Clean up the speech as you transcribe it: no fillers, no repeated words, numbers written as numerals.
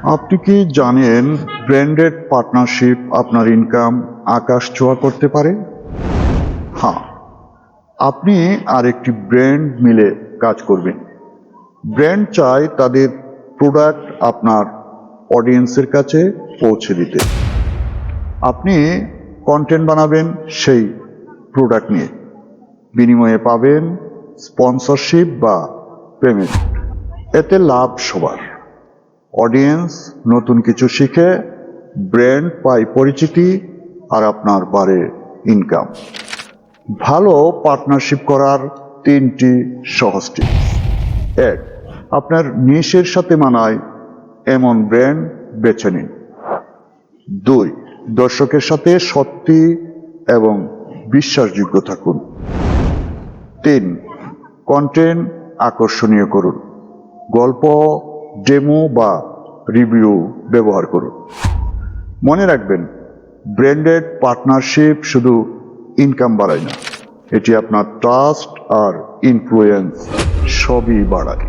আপনি কি জানেন ব্র্যান্ডেড পার্টনারশিপ আপনার ইনকাম আকাশ ছোঁয়া করতে পারে? হ্যাঁ, আপনি আর একটি ব্র্যান্ড মিলে কাজ করবেন। ব্র্যান্ড চায় তাদের প্রোডাক্ট আপনার অডিয়েন্সের কাছে পৌঁছে দিতে। আপনি কন্টেন্ট বানাবেন সেই প্রোডাক্ট নিয়ে, বিনিময়ে পাবেন স্পন্সরশিপ বা পেমেন্ট। এতে লাভ সবার। অডিয়েন্স নতুন কিছু শিখে, ব্র্যান্ড পায় পরিচিতি, আর আপনার বাড়ে ইনকাম। ভালো পার্টনারশিপ করার 3টি সহজ টিপস। 1. আপনার নিশের সাথে মানায় এমন ব্র্যান্ড বেছে নিন। 2. দর্শকের সাথে সত্যি এবং বিশ্বাসযোগ্য থাকুন। 3. কন্টেন্ট আকর্ষণীয় করুন। গল্প, ডেমো বা রিভিউ ব্যবহার করুন। মনে রাখবেন, ব্র্যান্ডেড পার্টনারশিপ শুধু ইনকাম বাড়ায় না, এটি আপনার ট্রাস্ট আর ইনফ্লুয়েন্স সবই বাড়ায়।